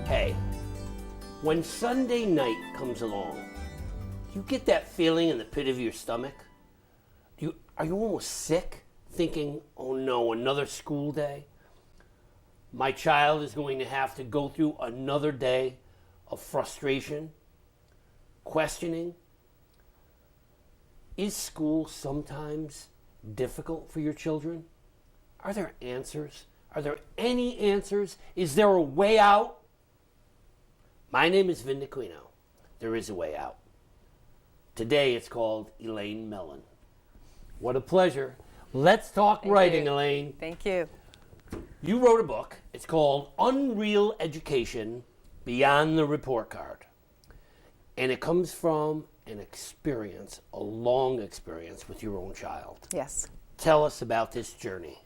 Hey, when Sunday night comes along, do you get that feeling in the pit of your stomach? Are you almost sick, thinking, oh no, another school day? My child is going to have to go through another day of frustration, questioning. Is school sometimes difficult for your children? Are there answers? Are there any answers? Is there a way out? My name is Vin Dacquino. There is a way out. Today it's called Elaine Mellon. What a pleasure. Let's talk writing, Elaine. Thank you. You wrote a book. It's called Unreal Education Beyond the Report Card. And it comes from an experience, a long experience with your own child. Yes. Tell us about this journey.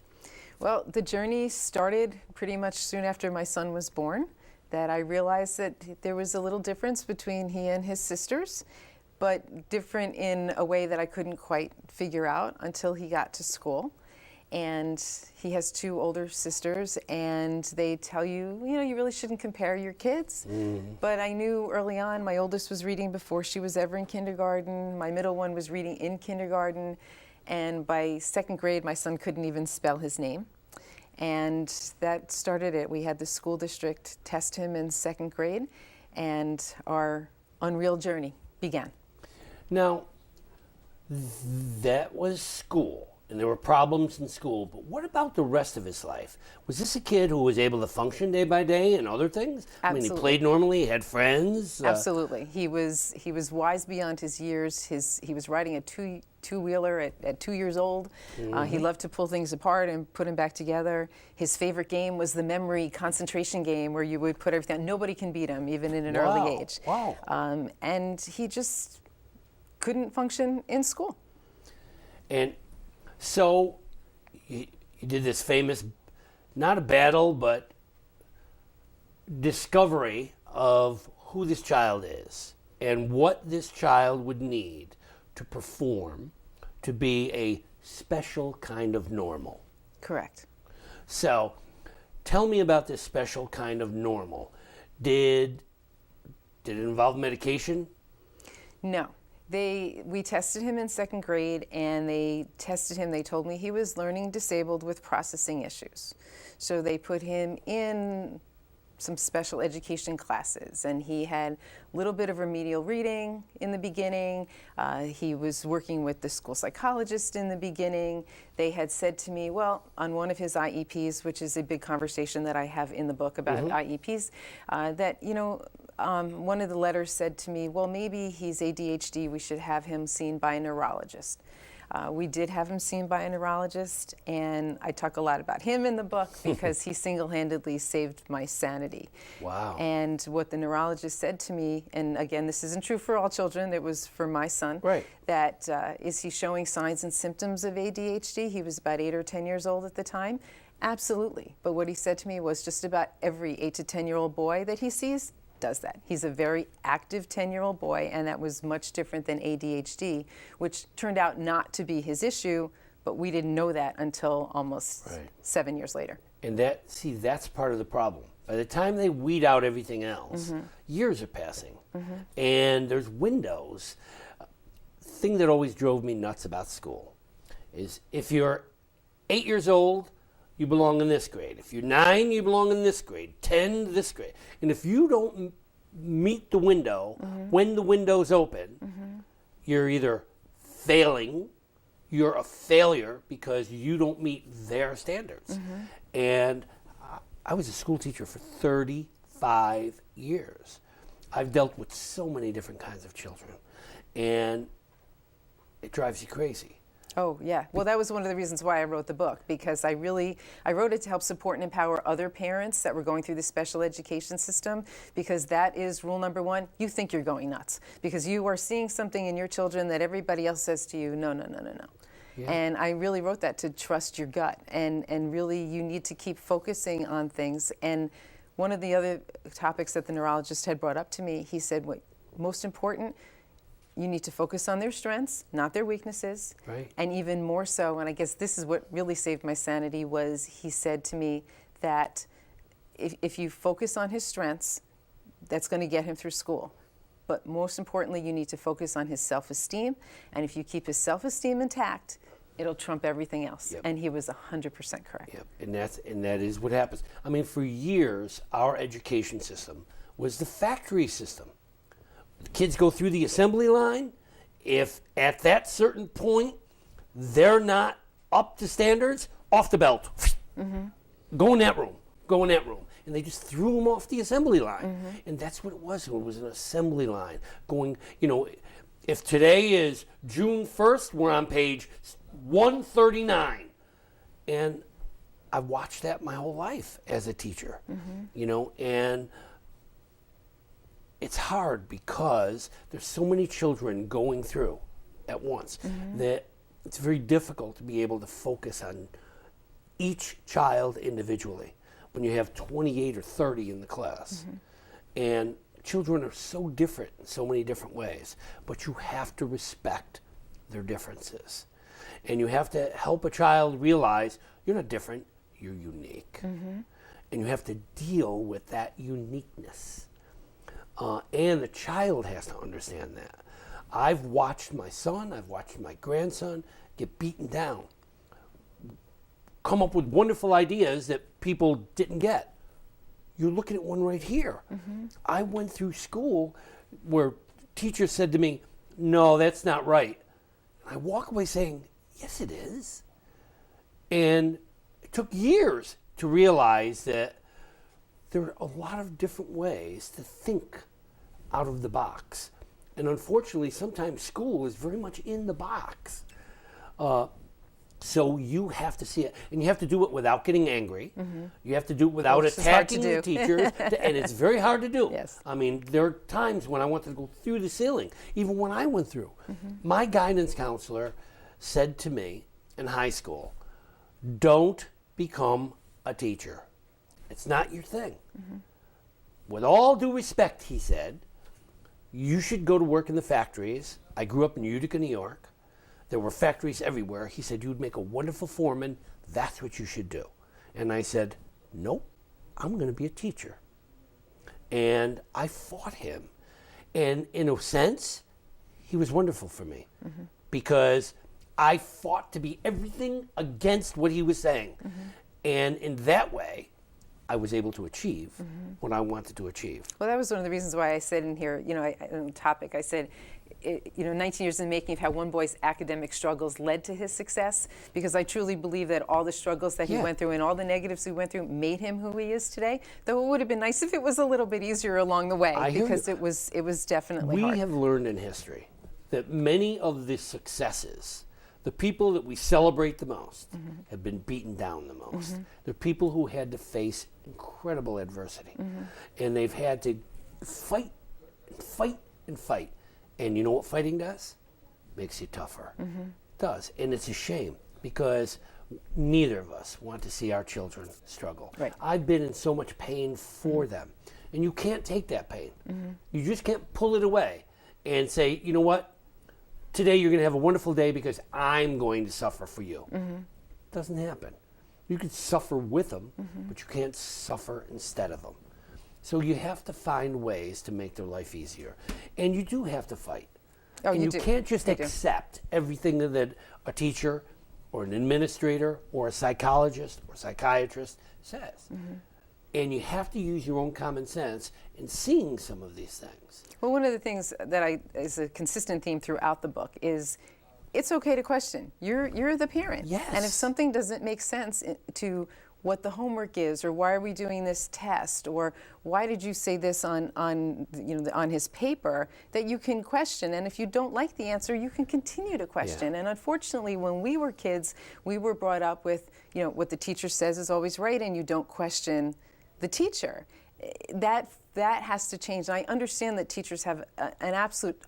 Well, the journey started pretty much soon after my son was born, that I realized that there was a little difference between he and his sisters, but different in a way that I couldn't quite figure out until he got to school. And he has two older sisters, and they tell you, you really shouldn't compare your kids. But I knew early on, my oldest was reading before she was ever in kindergarten. My middle one was reading in kindergarten. And by second grade, my son couldn't even spell his name. And that started it. We had the school district test him in second grade, and our unreal journey began. Now, that was school, and there were problems in school, but what about the rest of his life? Was this a kid who was able to function day by day and other things? Absolutely. I mean, he played normally, he had friends? Absolutely. He was wise beyond his years. He was riding a two-wheeler at 2 years old. He loved to pull things apart and put them back together. His favorite game was the memory concentration game where you would put everything. Nobody can beat him, even in an early age. Wow. And he just couldn't function in school. And so you did this famous, not a battle, but discovery of who this child is and what this child would need to perform to be a special kind of normal. Correct. So tell me about this special kind of normal. Did it involve medication? No. We tested him in second grade, and they told me he was learning disabled with processing issues. So they put him in some special education classes, and he had a little bit of remedial reading in the beginning. He was working with the school psychologist in the beginning. They had said to me, well, on one of his IEPs, which is a big conversation that I have in the book about IEPs, that, one of the letters said to me, well, maybe he's ADHD, we should have him seen by a neurologist. We did have him seen by a neurologist, and I talk a lot about him in the book because he single-handedly saved my sanity. Wow. And what the neurologist said to me, and again, this isn't true for all children, it was for my son, right. that is he showing signs and symptoms of ADHD? He was about 8 or 10 years old at the time. Absolutely. But what he said to me was just about every 8 to 10-year-old boy that he sees does that. He's a very active 10-year-old boy, and that was much different than ADHD, which turned out not to be his issue, but we didn't know that until almost 7 years later. And that's part of the problem. By the time they weed out everything else, years are passing, and there's windows. Thing that always drove me nuts about school is if you're 8 years old, you belong in this grade. If you're 9, you belong in this grade. 10, this grade. And if you don't meet the window when the window's open, you're either failing, you're a failure because you don't meet their standards. And I was a school teacher for 35 years. I've dealt with so many different kinds of children, and it drives you crazy. Oh, yeah. Well, that was one of the reasons why I wrote the book, because I wrote it to help support and empower other parents that were going through the special education system, because that is rule number one. You think you're going nuts because you are seeing something in your children that everybody else says to you, no. Yeah. And I really wrote that to trust your gut, and really you need to keep focusing on things. And one of the other topics that the neurologist had brought up to me, he said, what most important, you need to focus on their strengths, not their weaknesses. Right. And even more so, and I guess this is what really saved my sanity, was he said to me that if you focus on his strengths, that's going to get him through school. But most importantly, you need to focus on his self-esteem. And if you keep his self-esteem intact, it'll trump everything else. Yep. And he was 100% correct. Yep. And that is what happens. I mean, for years, our education system was the factory system. The kids go through the assembly line. If at that certain point they're not up to standards, off the belt. Go in that room. Go in that room. And they just threw them off the assembly line. And that's what it was. It was an assembly line going, if today is June 1st, we're on page 139. And I've watched that my whole life as a teacher, and it's hard because there's so many children going through at once that it's very difficult to be able to focus on each child individually when you have 28 or 30 in the class. And children are so different in so many different ways, but you have to respect their differences. And you have to help a child realize you're not different, you're unique. And you have to deal with that uniqueness. And the child has to understand that. I've watched my son, I've watched my grandson get beaten down, come up with wonderful ideas that people didn't get. You're looking at one right here. I went through school where teachers said to me, no, that's not right. I walk away saying, yes, it is. And it took years to realize that there are a lot of different ways to think out of the box. And unfortunately, sometimes school is very much in the box. So you have to see it. And you have to do it without getting angry. You have to do it without attacking the teachers. And it's very hard to do. Yes. I mean, there are times when I want to go through the ceiling, even when I went through. My guidance counselor said to me in high school, don't become a teacher. It's not your thing. With all due respect, he said, you should go to work in the factories. I grew up in Utica, New York. There were factories everywhere. He said, you'd make a wonderful foreman. That's what you should do. And I said, nope, I'm going to be a teacher. And I fought him. And in a sense, he was wonderful for me because I fought to be everything against what he was saying. And in that way, I was able to achieve what I wanted to achieve. Well, that was one of the reasons why I said in here, in the topic, I said, 19 years in the making of how one boy's academic struggles led to his success, because I truly believe that all the struggles that he went through and all the negatives he went through made him who he is today. Though it would have been nice if it was a little bit easier along the way, because it was definitely hard. We have learned in history that many of the successes, the people that we celebrate the most, have been beaten down the most. They're people who had to face incredible adversity. And they've had to fight and fight and fight. And you know what fighting does? Makes you tougher. It does. And it's a shame because neither of us want to see our children struggle. Right. I've been in so much pain for them. And you can't take that pain. You just can't pull it away and say, you know what? Today you're going to have a wonderful day because I'm going to suffer for you. It doesn't happen. You can suffer with them, but you can't suffer instead of them. So you have to find ways to make their life easier. And you do have to fight. Oh, and you you do. can't just accept everything that a teacher or an administrator or a psychologist or psychiatrist says. And you have to use your own common sense in seeing some of these things. Well, one of the things that is a consistent theme throughout the book is it's okay to question. You're the parent. Yes. And if something doesn't make sense to what the homework is, or why are we doing this test, or why did you say this on his paper, that you can question. And if you don't like the answer, you can continue to question. And unfortunately, when we were kids, we were brought up with, what the teacher says is always right, and you don't question the teacher. That has to change. And I understand that teachers have an absolute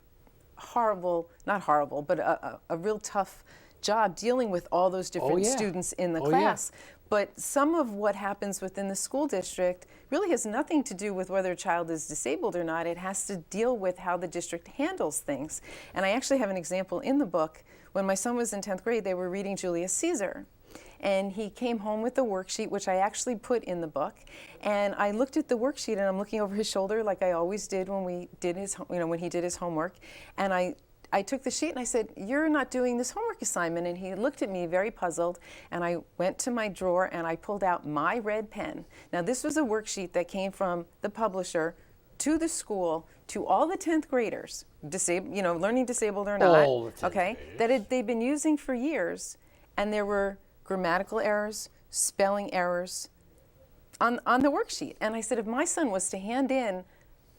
not horrible, but a real tough job dealing with all those different students in the class. But some of what happens within the school district really has nothing to do with whether a child is disabled or not. It has to deal with how the district handles things. And I actually have an example in the book. When my son was in 10th grade, they were reading Julius Caesar. and he came home with the worksheet, which I actually put in the book. And I looked at the worksheet, and I'm looking over his shoulder like I always did when we did his, when he did his homework. And I took the sheet and I said, "You're not doing this homework assignment." And he looked at me very puzzled, and I went to my drawer and I pulled out my red pen. Now, this was a worksheet that came from the publisher to the school, to all the 10th graders, learning disabled or not, All the 10th okay, graders. they've been using for years, and there were grammatical errors, spelling errors on the worksheet. And I said, if my son was to hand in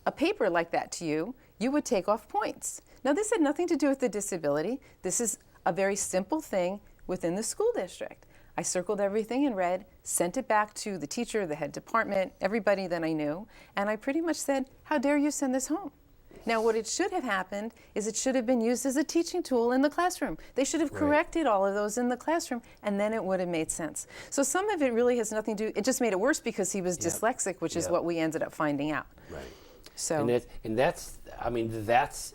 a paper like that to you, you would take off points. Now, this had nothing to do with the disability. This is a very simple thing within the school district. I circled everything in red, sent it back to the teacher, the head department, everybody that I knew, and I pretty much said, "How dare you send this home?" Now, what it should have happened is it should have been used as a teaching tool in the classroom. They should have corrected all of those in the classroom, and then it would have made sense. So some of it really has nothing to do, it just made it worse because he was dyslexic, which is what we ended up finding out. Right. So, that's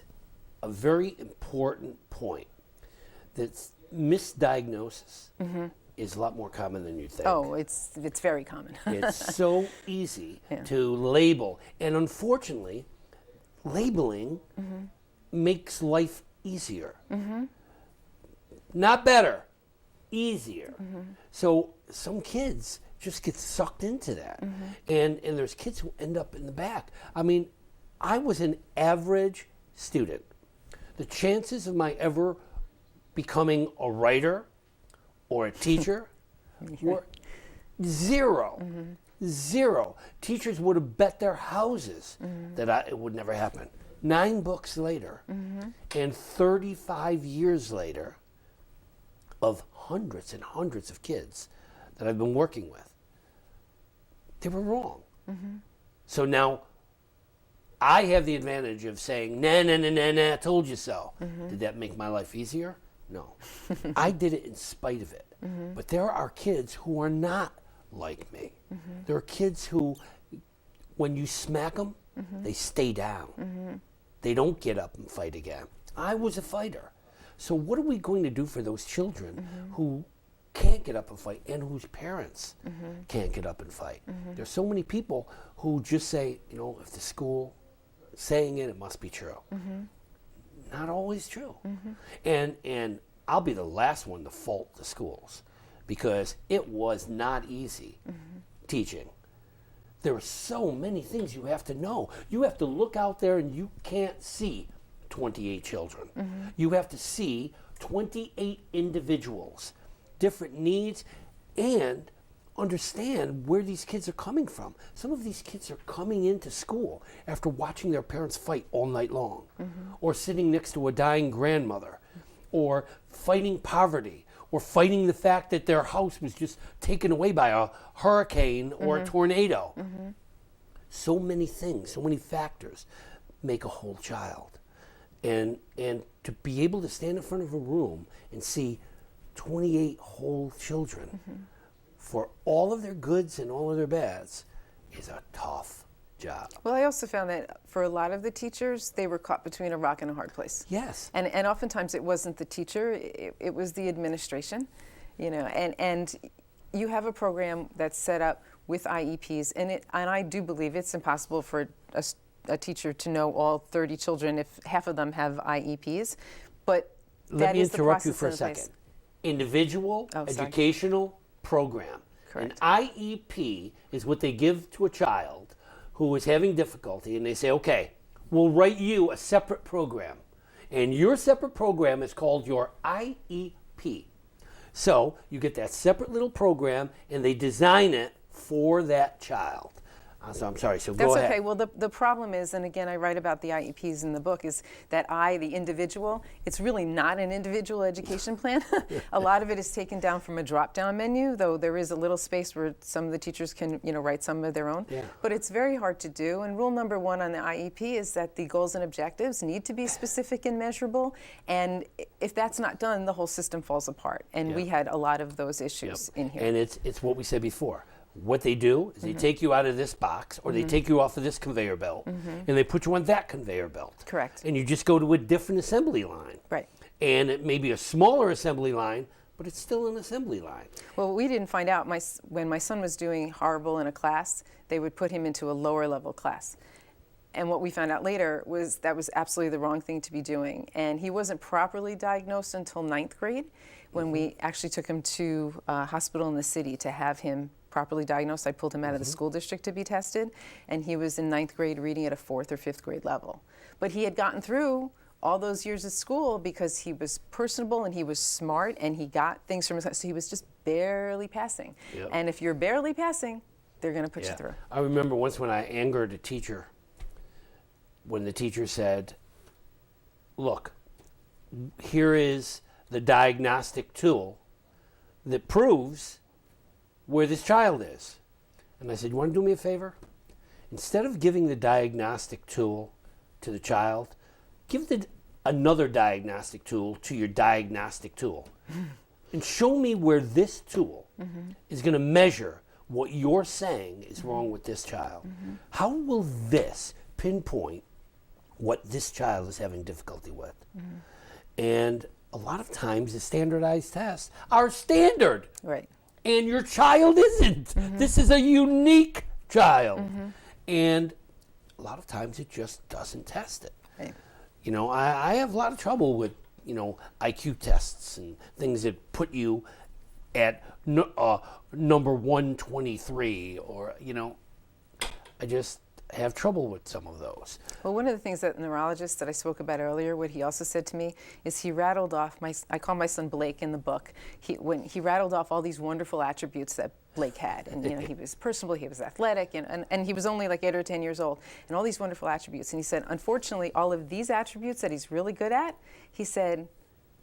a very important point. That's misdiagnosis is a lot more common than you think. oh, it's very common. It's so easy to label. And unfortunately, labeling makes life easier. Not better, easier. So some kids just get sucked into that. And there's kids who end up in the back. I mean, I was an average student. The chances of my ever becoming a writer or a teacher were zero. Zero. Teachers would have bet their houses that it would never happen. 9 books later, and 35 years later, of hundreds and hundreds of kids that I've been working with, they were wrong. So now I have the advantage of saying, nah, I told you so. Did that make my life easier? No. I did it in spite of it. But there are kids who are not like me. There are kids who, when you smack them, they stay down. They don't get up and fight again. I was a fighter. So what are we going to do for those children who can't get up and fight and whose parents can't get up and fight? There's so many people who just say, if the school saying it must be true. Not always true. And I'll be the last one to fault the schools because it was not easy teaching. There are so many things you have to know. You have to look out there and you can't see 28 children. You have to see 28 individuals, different needs, and understand where these kids are coming from. Some of these kids are coming into school after watching their parents fight all night long, or sitting next to a dying grandmother, or fighting poverty, or fighting the fact that their house was just taken away by a hurricane or a tornado. So many things, so many factors make a whole child. And to be able to stand in front of a room and see 28 whole children for all of their goods and all of their bads is a tough job. Well, I also found that for a lot of the teachers, they were caught between a rock and a hard place. Yes. And oftentimes it wasn't the teacher, it was the administration, and you have a program that's set up with IEPs, and I do believe it's impossible for a teacher to know all 30 children if half of them have IEPs, but Let me is the interrupt you process for a in place. second. Individual educational program. Correct. An IEP is what they give to a child who is having difficulty, and they say, okay, we'll write you a separate program. And your separate program is called your IEP. So you get that separate little program, and they design it for that child. So I'm sorry, so go ahead. That's okay. Well, the problem is, and again, I write about the IEPs in the book, is that the individual, it's really not an individual education plan. A lot of it is taken down from a drop-down menu, though there is a little space where some of the teachers can, write some of their own. Yeah. But it's very hard to do. And rule number 1 on the IEP is that the goals and objectives need to be specific and measurable. And if that's not done, the whole system falls apart. And we had a lot of those issues in here. And it's what we said before. What they do is they take you out of this box, or they take you off of this conveyor belt, and they put you on that conveyor belt. Correct. And you just go to a different assembly line. Right. And it may be a smaller assembly line, but it's still an assembly line. Well, we didn't find out. When my son was doing horrible in a class, they would put him into a lower level class. And what we found out later was that was absolutely the wrong thing to be doing. And he wasn't properly diagnosed until 9th grade, when we actually took him to a hospital in the city to have him properly diagnosed. I pulled him out of the school district to be tested, and he was in 9th grade reading at a 4th or 5th grade level. But he had gotten through all those years at school because he was personable and he was smart and he got things from his class. So he was just barely passing. Yep. And if you're barely passing, they're going to put you through. I remember once when I angered a teacher, when the teacher said, look, here is the diagnostic tool that proves where this child is. And I said, you want to do me a favor? Instead of giving the diagnostic tool to the child, give another diagnostic tool to your diagnostic tool. And show me where this tool is going to measure what you're saying is wrong with this child. How will this pinpoint what this child is having difficulty with? And a lot of times the standardized tests are standard. Right. And your child isn't. This is a unique child. And a lot of times it just doesn't test it. Right. You know, I have a lot of trouble with, you know, IQ tests and things that put you at number 123 or, you know, I just have trouble with some of those. Well, one of the things that the neurologist that I spoke about earlier, what he also said to me is he rattled off, I call my son Blake in the book, when he rattled off all these wonderful attributes that Blake had. And, you know, he was personable, he was athletic, and he was only like 8 or 10 years old, and all these wonderful attributes. And he said, unfortunately, all of these attributes that he's really good at, he said,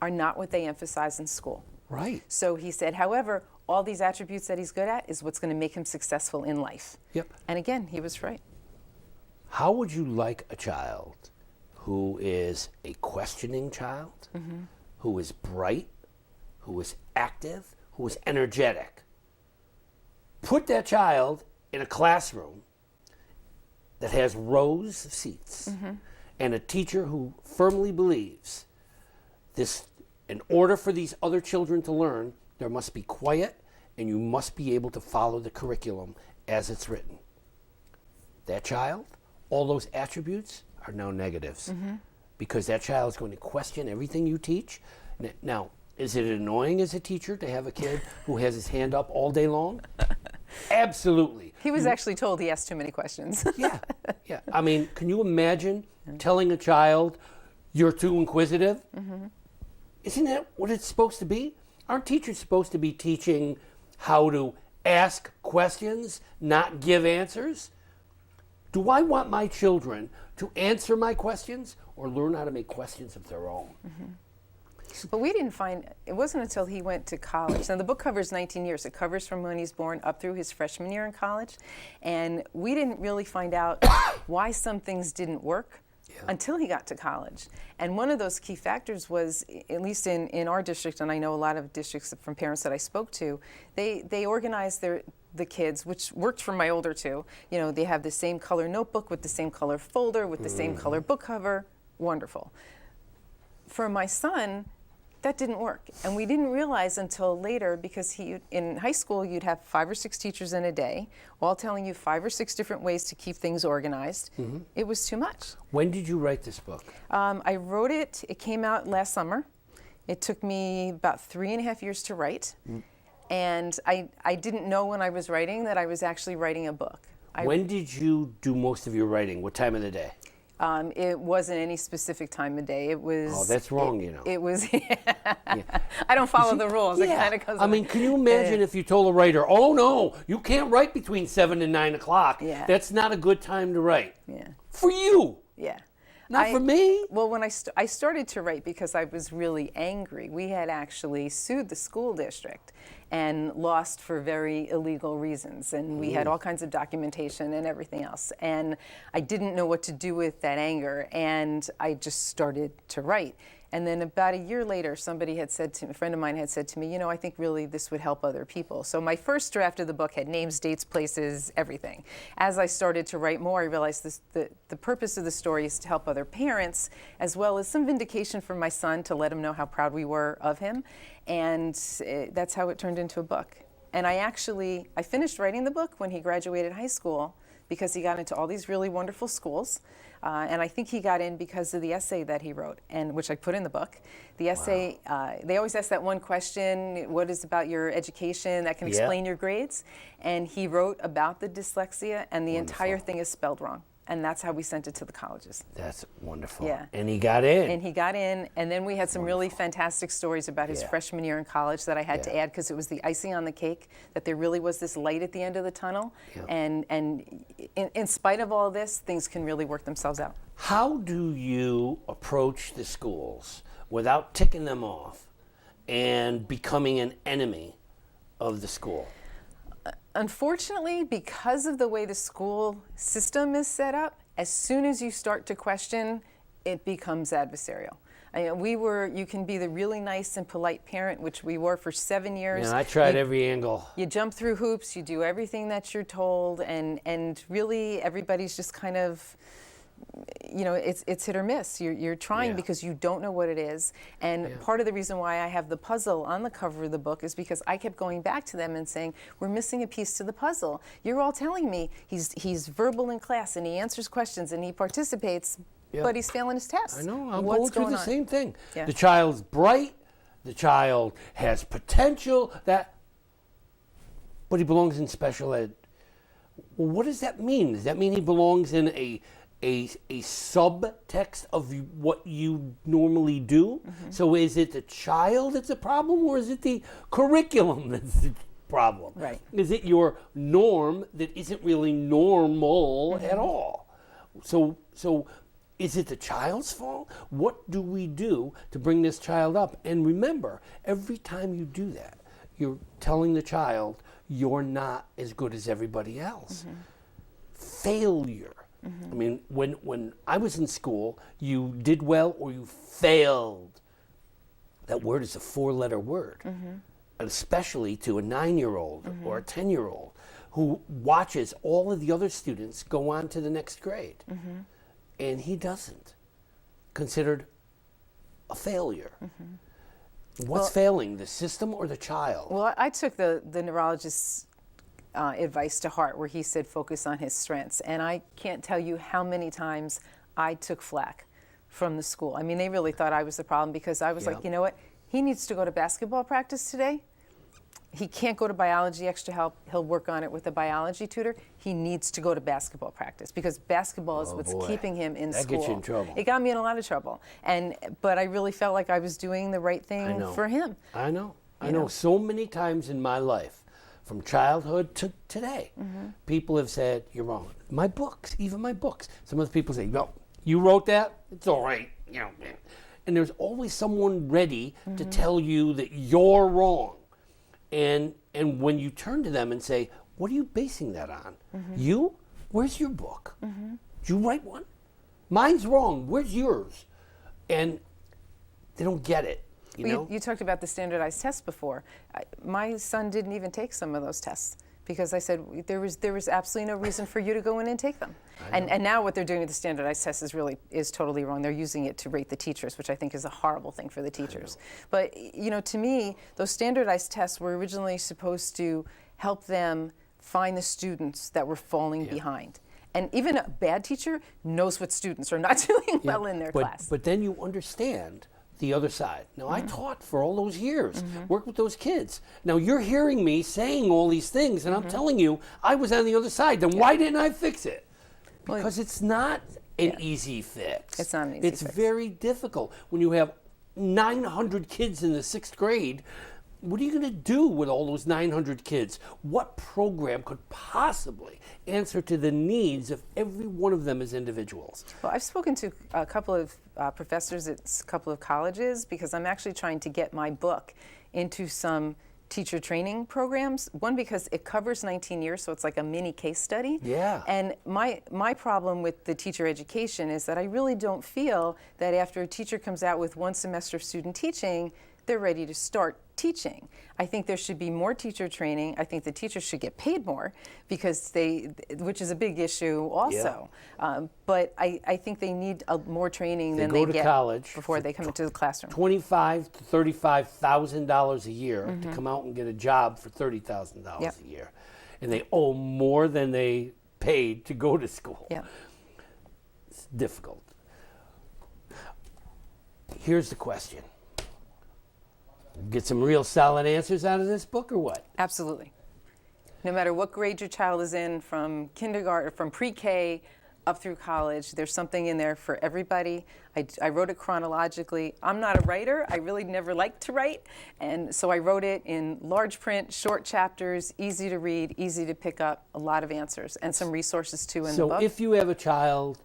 are not what they emphasize in school. Right. So he said, however, all these attributes that he's good at is what's going to make him successful in life. Yep. And again, he was right. How would you like a child who is a questioning child, who is bright, who is active, who is energetic? Put that child in a classroom that has rows of seats and a teacher who firmly believes this, in order for these other children to learn, there must be quiet and you must be able to follow the curriculum as it's written. That child, all those attributes are now negatives because that child is going to question everything you teach. Now, is it annoying as a teacher to have a kid who has his hand up all day long? Absolutely. He was actually told he asked too many questions. Yeah. I mean, can you imagine telling a child, you're too inquisitive? Isn't that what it's supposed to be? Aren't teachers supposed to be teaching how to ask questions, not give answers? Do I want my children to answer my questions or learn how to make questions of their own? But we didn't find, it wasn't until he went to college. Now the book covers 19 years. It covers from when he's born up through his freshman year in college. And we didn't really find out why some things didn't work until he got to college. And one of those key factors was, at least in our district, and I know a lot of districts from parents that I spoke to, they organized the kids, which worked for my older two. You know, they have the same color notebook with the same color folder with the same color book cover. Wonderful. For my son, that didn't work. And we didn't realize until later, because in high school, you'd have 5 or 6 teachers in a day, all telling you 5 or 6 different ways to keep things organized. It was too much. When did you write this book? I wrote it, it came out last summer. It took me about 3.5 years to write. And I didn't know when I was writing that I was actually writing a book. When did you do most of your writing? What time of the day? It wasn't any specific time of day. It was. Oh, that's wrong, you know. It was. I don't follow the rules. It kind of goes. I mean, can you imagine if you told a writer, "Oh no, you can't write between 7 and 9 o'clock. Yeah. That's not a good time to write." Yeah. For you. Yeah. Not for me. Well, when I started to write because I was really angry. We had actually sued the school district and lost for very illegal reasons. And we had all kinds of documentation and everything else. And I didn't know what to do with that anger. And I just started to write. And then about a year later, somebody had said to me, a friend of mine had said to me, I think really this would help other people. So my first draft of the book had names, dates, places, everything. As I started to write more, I realized the purpose of the story is to help other parents, as well as some vindication for my son to let him know how proud we were of him. And that's how it turned into a book. And I finished writing the book when he graduated high school, because he got into all these really wonderful schools. And I think he got in because of the essay that he wrote, and which I put in the book. The essay, they always ask that one question, what is about your education that can explain your grades? And he wrote about the dyslexia, and the entire thing is spelled wrong. And that's how we sent it to the colleges. That's wonderful. Yeah. And he got in. And he got in, and then we had some really fantastic stories about his freshman year in college that I had to add, because it was the icing on the cake, that there really was this light at the end of the tunnel. And in spite of all this, things can really work themselves out. How do you approach the schools without ticking them off and becoming an enemy of the school? Unfortunately, because of the way the school system is set up, as soon as you start to question, it becomes adversarial. You can be the really nice and polite parent, which we were for 7 years. Yeah, I tried every angle. You jump through hoops, you do everything that you're told, and really everybody's just kind of, it's hit or miss. You're trying because you don't know what it is. And part of the reason why I have the puzzle on the cover of the book is because I kept going back to them and saying, we're missing a piece to the puzzle. You're all telling me he's verbal in class and he answers questions and he participates, but he's failing his tests. I know, I'm going through the same thing. Yeah. The child's bright, the child has potential, but he belongs in special ed. Well, what does that mean? Does that mean he belongs in a subtext of what you normally do? So is it the child that's a problem, or is it the curriculum that's the problem? Right. Is it your norm that isn't really normal at all? So is it the child's fault? What do we do to bring this child up? And remember, every time you do that, you're telling the child you're not as good as everybody else. Failure. I mean, when I was in school, you did well or you failed. That word is a 4-letter word, especially to a 9-year-old or a 10-year-old who watches all of the other students go on to the next grade. And he doesn't. Considered a failure. What's failing, the system or the child? Well, I took the neurologist's advice to heart, where he said focus on his strengths. And I can't tell you how many times I took flack from the school. I mean, they really thought I was the problem, because I was like, you know what? He needs to go to basketball practice today. He can't go to biology extra help. He'll work on it with a biology tutor. He needs to go to basketball practice, because basketball is what's keeping him in school. That gets you in trouble. It got me in a lot of trouble. But I really felt like I was doing the right thing for him. I know. I know so many times in my life, from childhood to today, people have said, you're wrong. My books, even my books. Some of the people say, no, you wrote that? It's all right. And there's always someone ready to tell you that you're wrong. And when you turn to them and say, what are you basing that on? You? Where's your book? Did you write one? Mine's wrong. Where's yours? And they don't get it. You talked about the standardized tests before. My son didn't even take some of those tests, because I said there was absolutely no reason for you to go in and take them. And now what they're doing with the standardized tests is totally wrong. They're using it to rate the teachers, which I think is a horrible thing for the teachers. But to me, those standardized tests were originally supposed to help them find the students that were falling behind. And even a bad teacher knows what students are not doing well in their class. But then you understand the other side. Now, I taught for all those years, worked with those kids. Now, you're hearing me saying all these things, and I'm telling you, I was on the other side. Then why didn't I fix it? Because it's not an easy fix. It's not an easy fix. It's very difficult. When you have 900 kids in the 6th grade, what are you going to do with all those 900 kids? What program could possibly answer to the needs of every one of them as individuals? Well, I've spoken to a couple of professors at a couple of colleges, because I'm actually trying to get my book into some teacher training programs. One, because it covers 19 years, so it's like a mini case study. Yeah. And my problem with the teacher education is that I really don't feel that after a teacher comes out with 1 semester of student teaching, they're ready to start teaching. I think there should be more teacher training. I think the teachers should get paid more because which is a big issue also. But I think they need more training than they go to get college before they come into the classroom. $25,000 to $35,000 a year to come out and get a job for $30,000 Yep. a year, and they owe more than they paid to go to school. Yeah. It's difficult. Here's the question. Get some real solid answers out of this book or what? Absolutely. No matter what grade your child is in, from kindergarten, from pre-K up through college, there's something in there for everybody. I wrote it chronologically. I'm not a writer. I really never liked to write. And so I wrote it in large print, short chapters, easy to read, easy to pick up, a lot of answers, and some resources too in the book. So if you have a child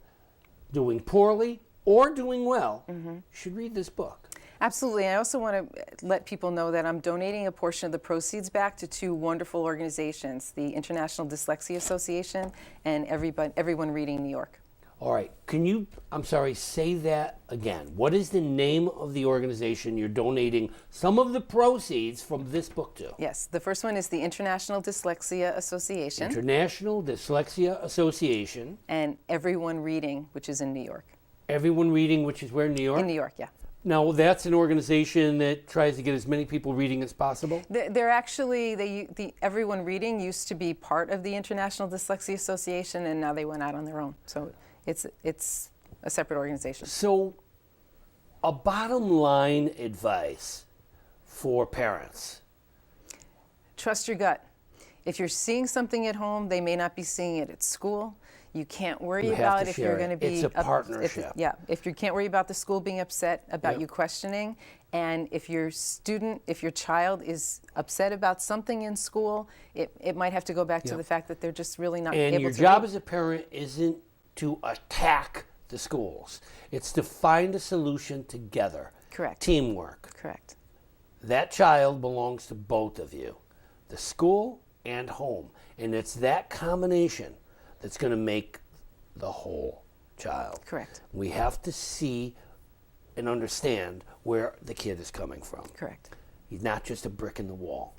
doing poorly or doing well, you should read this book. Absolutely. I also want to let people know that I'm donating a portion of the proceeds back to 2 wonderful organizations, the International Dyslexia Association and Everyone Reading New York. All right. Can you, I'm sorry, say that again? What is the name of the organization you're donating some of the proceeds from this book to? Yes. The first one is the International Dyslexia Association. International Dyslexia Association. And Everyone Reading, which is in New York. Everyone Reading, which is where, New York? In New York, yeah. Now, that's an organization that tries to get as many people reading as possible? They're actually, the Everyone Reading used to be part of the International Dyslexia Association, and now they went out on their own. So it's a separate organization. So, a bottom line advice for parents. Trust your gut. If you're seeing something at home, they may not be seeing it at school. You can't worry You have about to if share you're it. going to be It's a partnership. If you can't worry about the school being upset about Yep. you questioning, and if your child is upset about something in school, it might have to go back to Yep. the fact that they're just really not And able your to job read. as a parent isn't to attack the schools. It's to find a solution together. Correct. Teamwork. Correct. That child belongs to both of you, the school and home. And it's that combination that's going to make the whole child. Correct. We have to see and understand where the kid is coming from. Correct. He's not just a brick in the wall,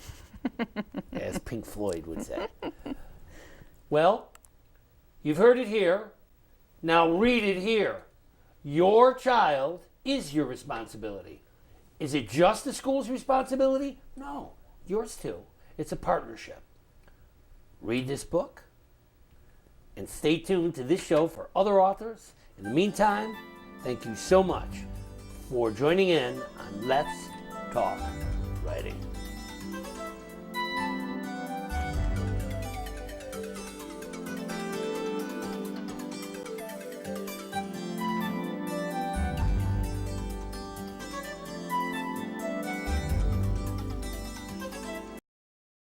as Pink Floyd would say. Well, you've heard it here. Now read it here. Your child is your responsibility. Is it just the school's responsibility? No, yours too. It's a partnership. Read this book and stay tuned to this show for other authors. In the meantime, thank you so much for joining in on Let's Talk Writing.